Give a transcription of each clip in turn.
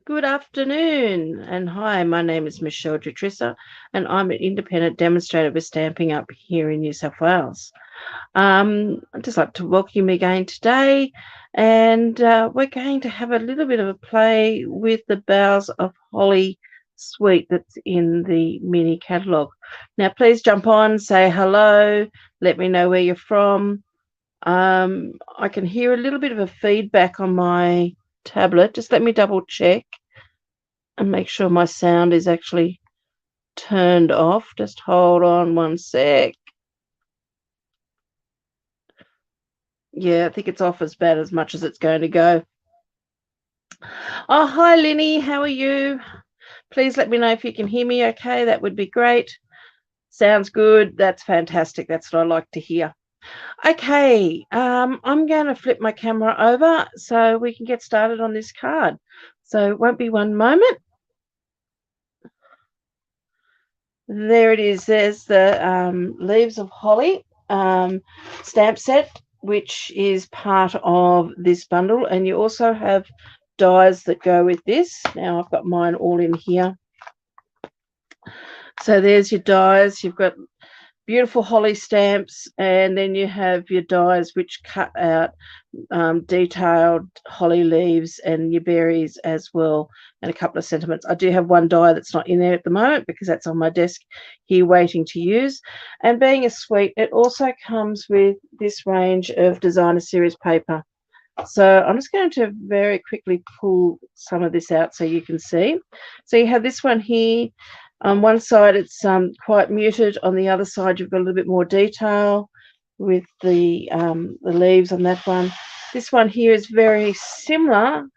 Good afternoon, and hi, my name is Michelle Dutrissa, and I'm an independent demonstrator with Stamping Up here in New South Wales. I'd just like to welcome you again today, and we're going to have a little bit of a play with the Boughs of Holly suite that's in the mini catalogue. Now, please jump on, say hello, let me know where you're from. I can hear a little bit of a feedback on my tablet. Just let me double check and make sure my sound is actually turned off. Just hold on one sec. Yeah, I think it's off as bad as much as it's going to go. Oh, hi, Linny. How are you? Please let me know if you can hear me okay. That would be great. Sounds good. That's fantastic. That's what I like to hear. Okay, I'm going to flip my camera over so we can get started on this card. So it won't be one moment. There it is. There's the Leaves of Holly stamp set, which is part of this bundle. And you also have dies that go with this. Now I've got mine all in here. So there's your dies. You've got beautiful holly stamps, and then you have your dies which cut out detailed holly leaves and your berries as well, and a couple of sentiments. I do have one die that's not in there at the moment because that's on my desk here waiting to use. And being a suite, it also comes with this range of designer series paper. So I'm just going to very quickly pull some of this out so you can see. So you have this one here. On one side, it's quite muted. On the other side, you've got a little bit more detail with the leaves on that one. This one here is very similar,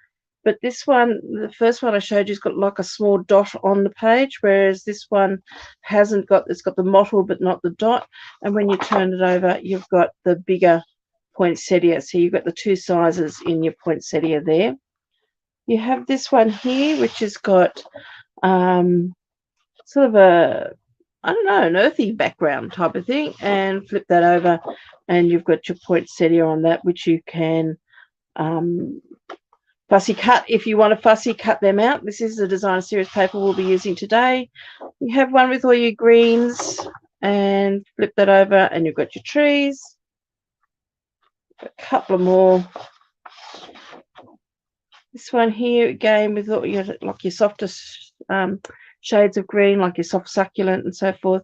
but this one, the first one I showed you, has got like a small dot on the page, whereas this one hasn't got, it's got the mottle but not the dot. And when you turn it over, you've got the bigger poinsettia. So you've got the two sizes in your poinsettia there. You have this one here, which has got sort of a, I don't know, an earthy background type of thing, and flip that over and you've got your poinsettia on that, which you can fussy cut if you want to fussy cut them out. This is the designer series paper we'll be using today. You have one with all your greens, and flip that over and you've got your trees. A couple of more. This one here again with all your, like your softest shades of green, like your soft succulent and so forth,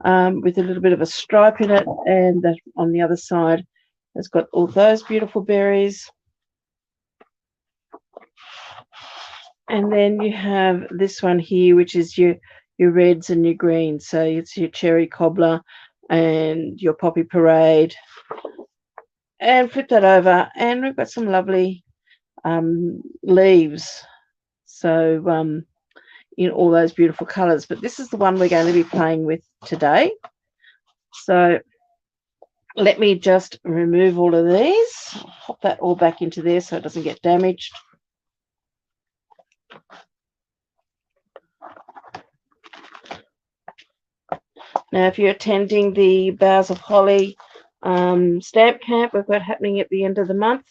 with a little bit of a stripe in it. And that on the other side has got all those beautiful berries. And then you have this one here, which is your reds and your greens. So it's your cherry cobbler and your poppy parade. And flip that over, and we've got some lovely leaves. So in all those beautiful colours. But this is the one we're going to be playing with today. So let me just remove all of these. I'll pop that all back into there so it doesn't get damaged. Now, if you're attending the Boughs of Holly stamp camp we've got happening at the end of the month,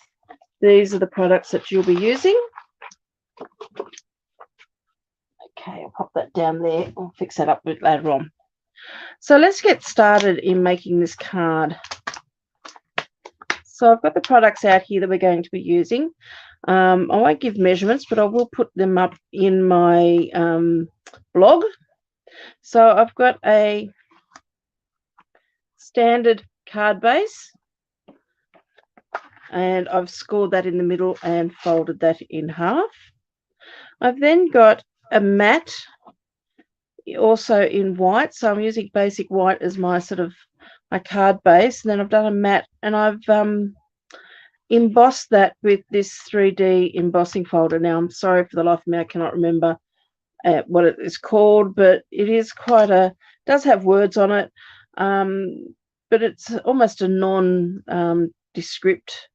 these are the products that you'll be using. Okay, I'll pop that down there. I'll fix that up a bit later on. So let's get started in making this card. So I've got the products out here that we're going to be using. I won't give measurements, but I will put them up in my blog. So I've got a standard card base, and I've scored that in the middle and folded that in half. I've then got a matte, also in white. So I'm using basic white as my sort of my card base. And then I've done a matte, and I've embossed that with this 3D embossing folder. Now, I'm sorry for the life of me, I cannot remember what it is called, but it is quite a, does have words on it, but it's almost a non-descript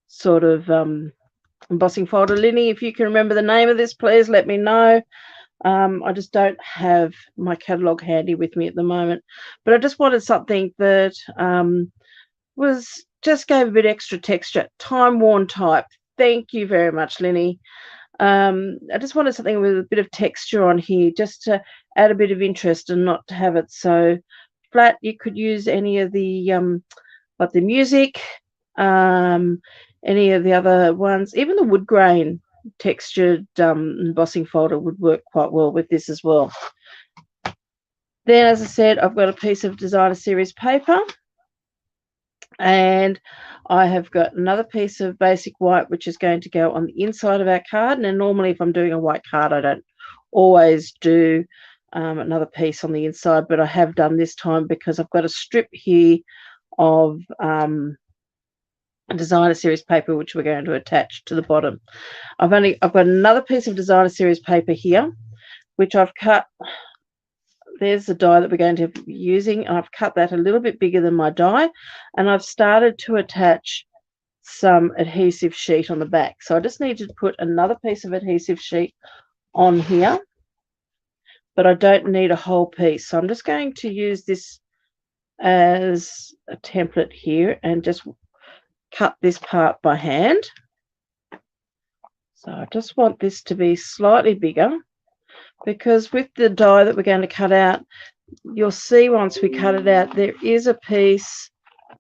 sort of embossing folder. Linny, if you can remember the name of this, please let me know. I just don't have my catalogue handy with me at the moment, but I just wanted something that was just gave a bit extra texture. Time worn type. Thank you very much, Linny. I just wanted something with a bit of texture on here, just to add a bit of interest and not to have it so flat. You could use any of the like the music, um, any of the other ones, even the wood grain textured embossing folder would work quite well with this as well. Then, as I said, I've got a piece of designer series paper, and I have got another piece of basic white, which is going to go on the inside of our card. And normally, if I'm doing a white card, I don't always do another piece on the inside, but I have done this time because I've got a strip here of designer series paper, which we're going to attach to the bottom. I've got another piece of designer series paper here, which I've cut. There's the die that we're going to be using, and I've cut that a little bit bigger than my die, and I've started to attach some adhesive sheet on the back. So I just need to put another piece of adhesive sheet on here, but I don't need a whole piece. So I'm just going to use this as a template here and just cut this part by hand. So I just want this to be slightly bigger, because with the die that we're going to cut out, you'll see once we cut it out, there is a piece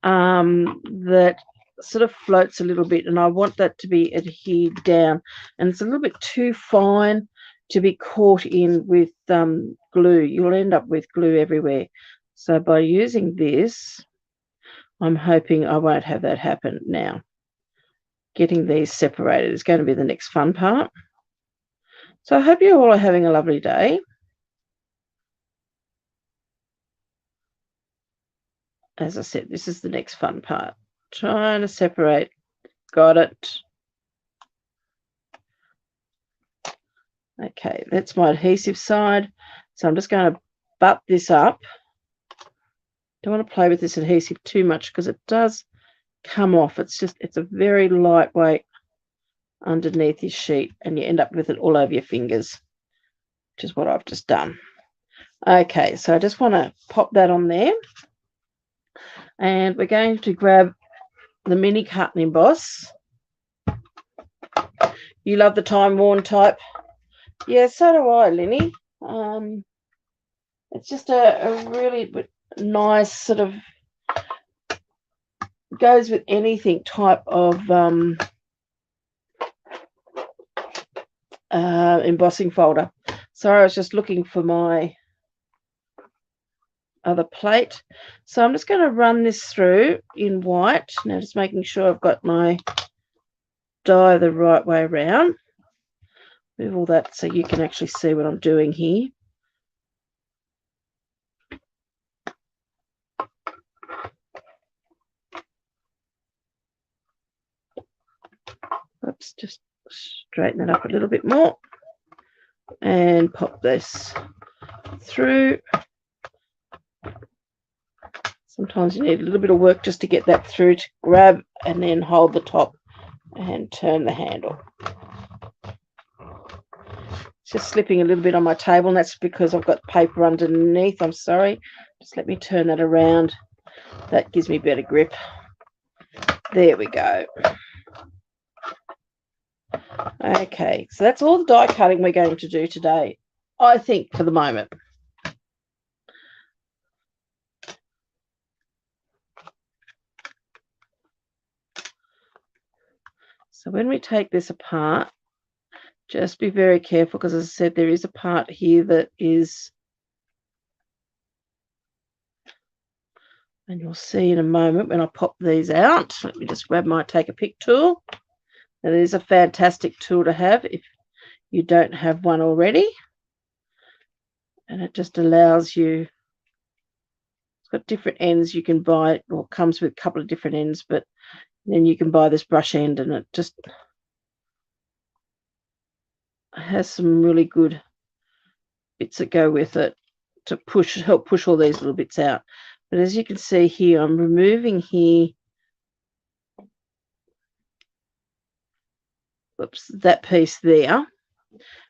that sort of floats a little bit, and I want that to be adhered down, and it's a little bit too fine to be caught in with glue. You'll end up with glue everywhere. So by using this, I'm hoping I won't have that happen now. Getting these separated is going to be the next fun part. So I hope you all are having a lovely day. As I said, this is the next fun part. Trying to separate. Got it. Okay, that's my adhesive side. So I'm just going to butt this up. Don't want to play with this adhesive too much because it does come off. It's a very lightweight underneath your sheet, and you end up with it all over your fingers, which is what I've just done. Okay, so I just want to pop that on there, and we're going to grab the mini cut and emboss. You love the time-worn type? Yeah, so do I, Linny. It's just a really nice sort of, goes with anything type of embossing folder. Sorry, I was just looking for my other plate. So I'm just going to run this through in white. Now just making sure I've got my die the right way around. Move all that so you can actually see what I'm doing here. Oops, just straighten it up a little bit more and pop this through. Sometimes you need a little bit of work just to get that through, to grab and then hold the top and turn the handle. It's just slipping a little bit on my table, and that's because I've got paper underneath. I'm sorry. Just let me turn that around. That gives me better grip. There we go. Okay, so that's all the die cutting we're going to do today, I think, for the moment. So when we take this apart, just be very careful, because as I said, there is a part here that is, and you'll see in a moment when I pop these out. Let me just grab my take a pick tool. Now, it is a fantastic tool to have if you don't have one already, and it just allows you, it's got different ends you can buy, or comes with a couple of different ends, but then you can buy this brush end, and it just has some really good bits that go with it to help push all these little bits out. But as you can see here, I'm removing here, whoops, that piece there,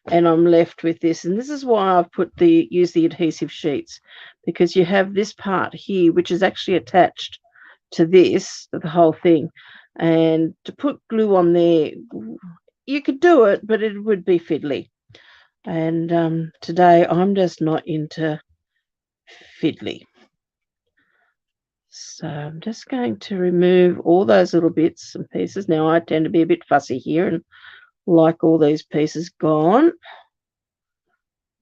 and I'm left with this. And this is why I've used the adhesive sheets, because you have this part here which is actually attached to this, the whole thing, and to put glue on there, you could do it, but it would be fiddly. And today I'm just not into fiddly. So I'm just going to remove all those little bits and pieces. Now I tend to be a bit fussy here and like all these pieces gone.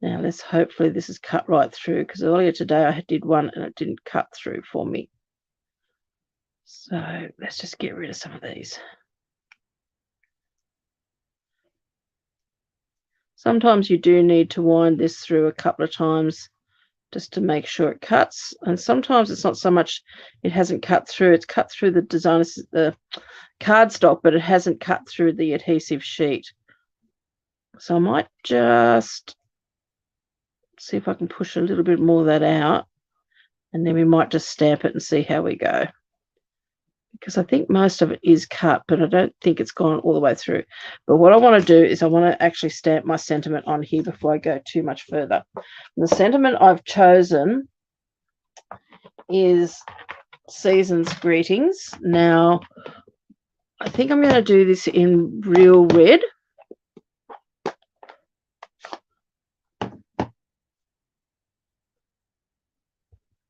Now hopefully this is cut right through, because earlier today I did one and it didn't cut through for me. So let's just get rid of some of these. Sometimes you do need to wind this through a couple of times just to make sure it cuts. And sometimes it's not so much it hasn't cut through, it's cut through the cardstock, but it hasn't cut through the adhesive sheet. So I might just see if I can push a little bit more of that out, and then we might just stamp it and see how we go. Because I think most of it is cut, but I don't think it's gone all the way through. But what I want to do is I want to actually stamp my sentiment on here before I go too much further. And the sentiment I've chosen is Season's Greetings. Now, I think I'm going to do this in real red.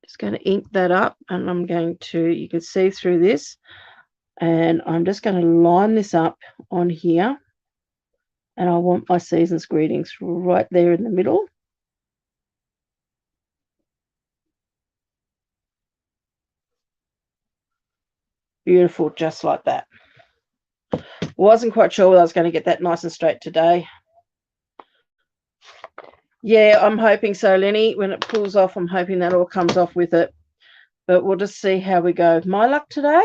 Just going to ink that up, and I'm going to, you can see through this, and I'm just going to line this up on here, and I want my Season's Greetings right there in the middle. Beautiful, just like that. Wasn't quite sure whether I was going to get that nice and straight today. Yeah, I'm hoping so, Lenny. When it pulls off, I'm hoping that all comes off with it. But we'll just see how we go. My luck today,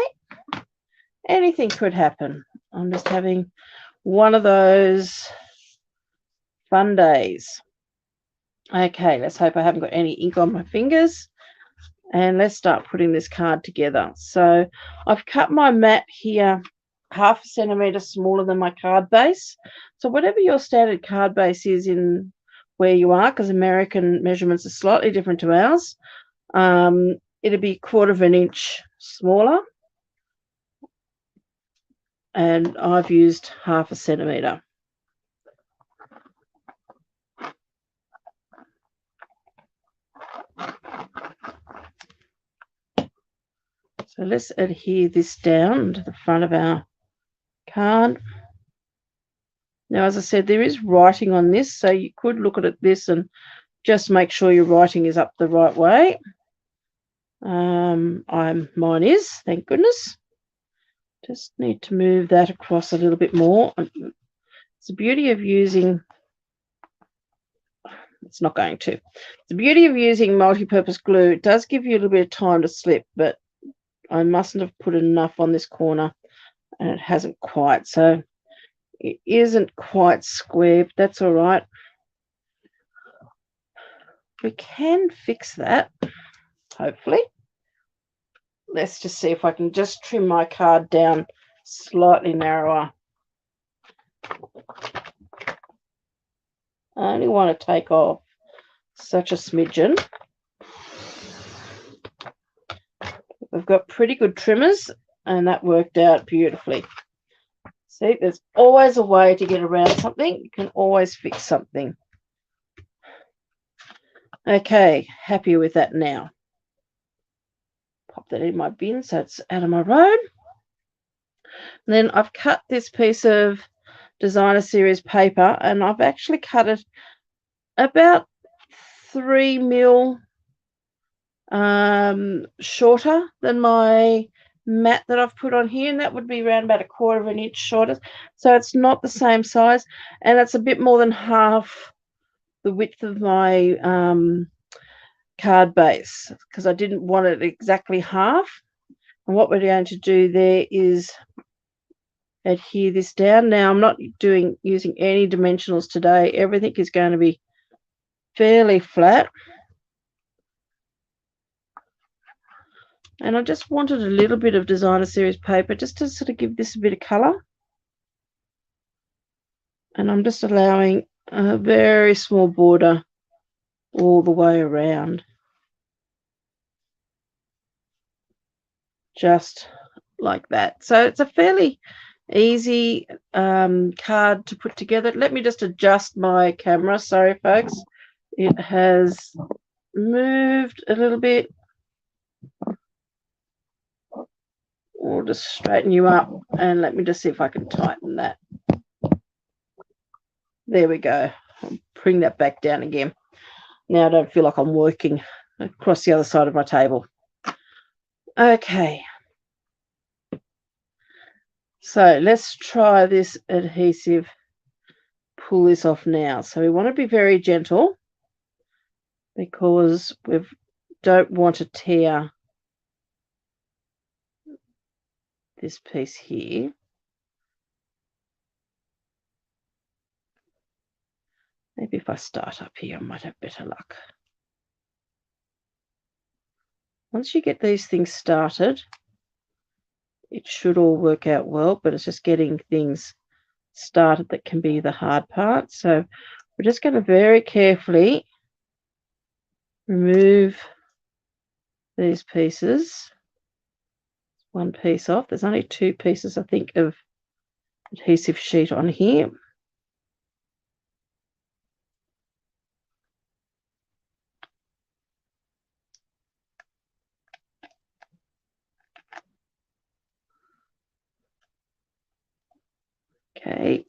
anything could happen. I'm just having one of those fun days. Okay, let's hope I haven't got any ink on my fingers. And let's start putting this card together. So I've cut my mat here 1/2 centimetre smaller than my card base. So whatever your standard card base is in where you are, because American measurements are slightly different to ours, it'll be 1/4 inch smaller. And I've used 1/2 centimetre. So let's adhere this down to the front of our card. Now, as I said, there is writing on this, so you could look at this and just make sure your writing is up the right way. Mine is, thank goodness. Just need to move that across a little bit more. It's the beauty of using, it's not going to. The beauty of using multi-purpose glue, it does give you a little bit of time to slip, but I mustn't have put enough on this corner, and it hasn't quite. So it isn't quite square, but that's all right. We can fix that, hopefully. Let's just see if I can just trim my card down slightly narrower. I only want to take off such a smidgen. We've got pretty good trimmers, and that worked out beautifully. See, there's always a way to get around something. You can always fix something. Okay, happy with that now. Pop that in my bin so it's out of my road. And then I've cut this piece of designer series paper, and I've actually cut it about 3 mil shorter than my mat that I've put on here, and that would be around about 1/4 inch shorter. So it's not the same size, and it's a bit more than half the width of my card base, because I didn't want it exactly half. And what we're going to do there is adhere this down. Now, I'm not using any dimensionals today. Everything is going to be fairly flat. And I just wanted a little bit of designer series paper just to sort of give this a bit of colour. And I'm just allowing a very small border all the way around. Just like that. So it's a fairly easy card to put together. Let me just adjust my camera. Sorry, folks. It has moved a little bit. We'll just straighten you up, and let me just see if I can tighten that. There we go. I'll bring that back down again. Now I don't feel like I'm working across the other side of my table. Okay. So let's try this adhesive. Pull this off now. So we want to be very gentle because we don't want to tear this piece here. Maybe if I start up here, I might have better luck. Once you get these things started, it should all work out well, but it's just getting things started that can be the hard part. So we're just going to very carefully remove these pieces. One piece off. There's only 2 pieces, I think, of adhesive sheet on here. Okay,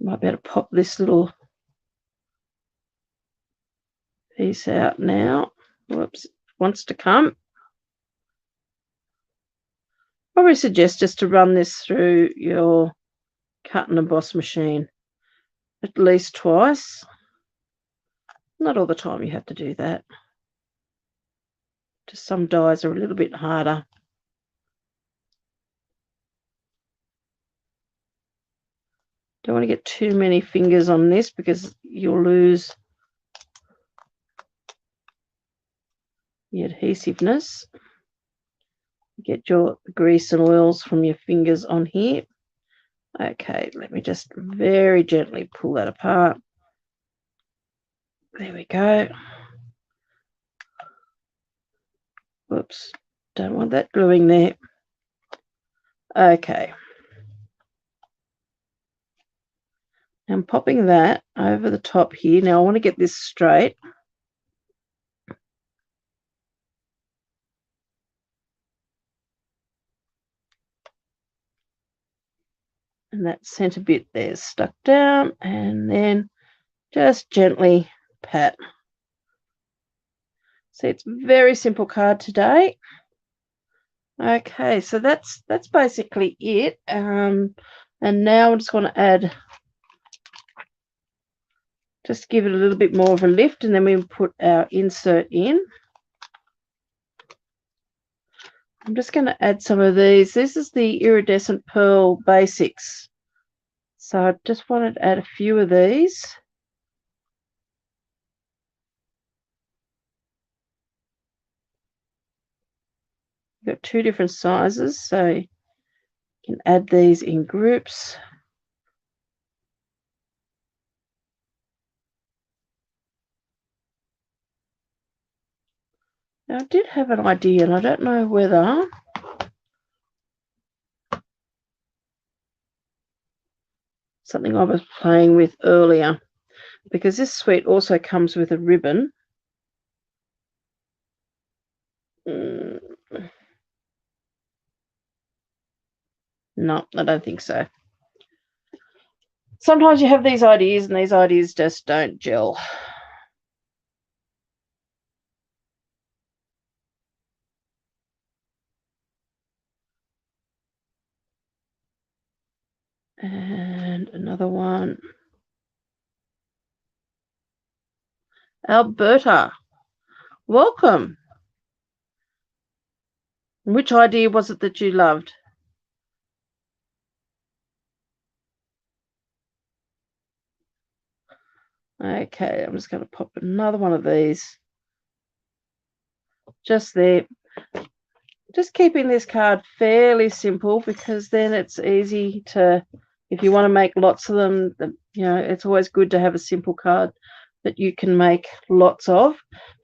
might be able to pop this little piece out now. Whoops, wants to come. Probably suggest just to run this through your cut and emboss machine at least twice. Not all the time you have to do that. Just some dies are a little bit harder. Don't want to get too many fingers on this because you'll lose the adhesiveness. Get your grease and oils from your fingers on here. Okay, let me just very gently pull that apart. There we go. Whoops, don't want that gluing there. Okay. I'm popping that over the top here. Now I want to get this straight. And that center bit there is stuck down, and then just gently pat. See, it's a very simple card today. Okay, so that's basically it. And now I'm just going to add, just give it a little bit more of a lift, and then we put our insert in. I'm just going to add some of these. This is the Iridescent Pearl Basics. So I just wanted to add a few of these. We've got 2 different sizes, so you can add these in groups. Now I did have an idea, and I don't know whether something I was playing with earlier, because this suite also comes with a ribbon. No, I don't think so. Sometimes you have these ideas, and these ideas just don't gel. And another one. Alberta, welcome. Which idea was it that you loved? Okay, I'm just going to pop another one of these just there. Just keeping this card fairly simple, because then it's easy to, if you want to make lots of them, it's always good to have a simple card that you can make lots of.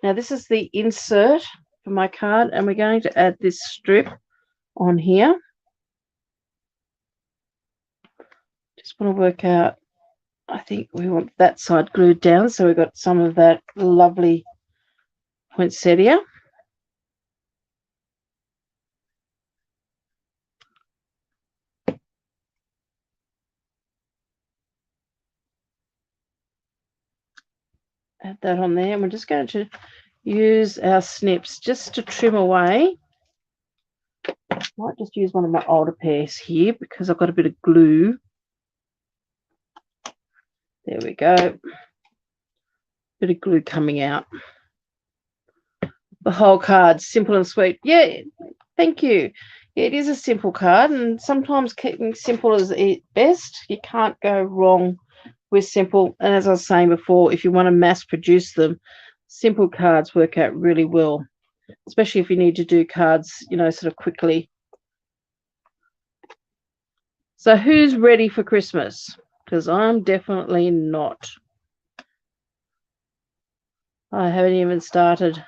Now this is the insert for my card, and we're going to add this strip on here. Just want to work out, I think we want that side glued down, so we've got some of that lovely poinsettia. Add that on there, and we're just going to use our snips just to trim away. Might just use one of my older pairs here because I've got a bit of glue. There we go. Bit of glue coming out. The whole card, simple and sweet. Yeah, thank you. Yeah, it is a simple card, and sometimes keeping simple is best. You can't go wrong with simple. And as I was saying before, if you want to mass produce them, simple cards work out really well, especially if you need to do cards, sort of quickly. So who's ready for Christmas? Because I'm definitely not. I haven't even started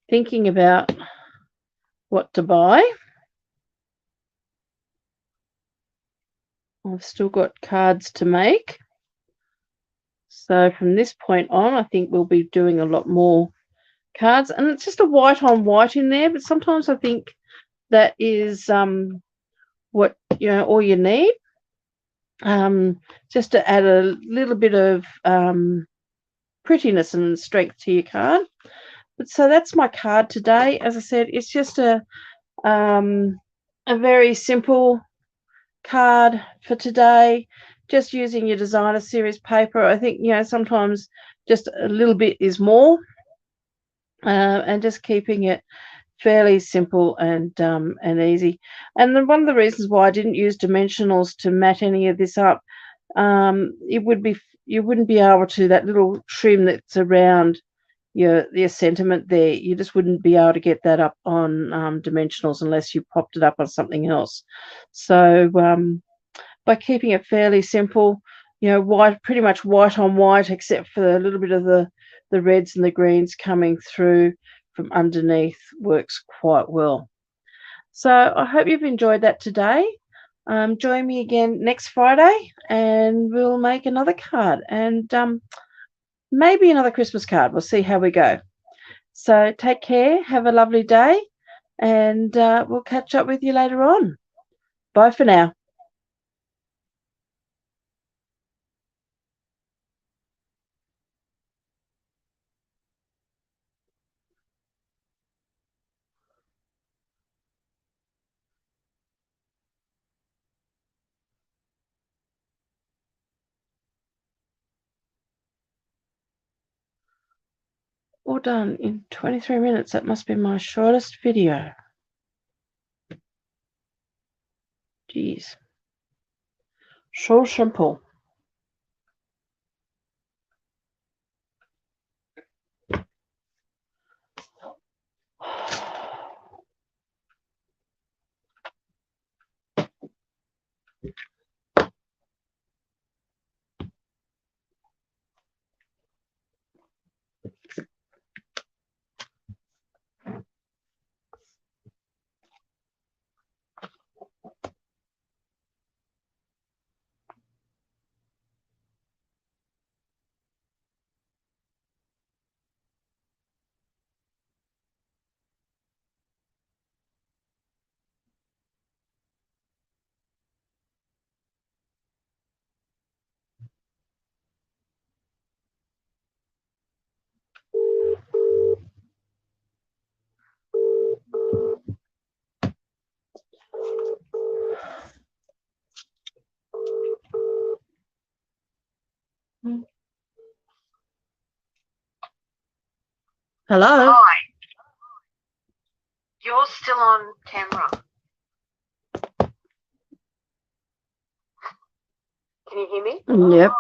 thinking about what to buy. I've still got cards to make. So from this point on, I think we'll be doing a lot more cards. And it's just a white on white in there, but sometimes I think that is what, all you need. Just to add a little bit of prettiness and strength to your card. But so that's my card today. As I said, it's just a very simple card for today, just using your designer series paper. I think sometimes just a little bit is more, and just keeping it fairly simple and easy. And then one of the reasons why I didn't use dimensionals to mat any of this up, you wouldn't be able to, that little trim that's around your sentiment there, you just wouldn't be able to get that up on dimensionals unless you popped it up on something else. So by keeping it fairly simple, white, pretty much white on white, except for a little bit of the reds and the greens coming through from underneath, works quite well. So I hope you've enjoyed that today. Join me again next Friday and we'll make another card, and maybe another Christmas card. We'll see how we go. So take care, have a lovely day, and we'll catch up with you later on. Bye for now. All done in 23 minutes. That must be my shortest video. Jeez. So simple. Hello? Hi. You're still on camera. Can you hear me? Yep.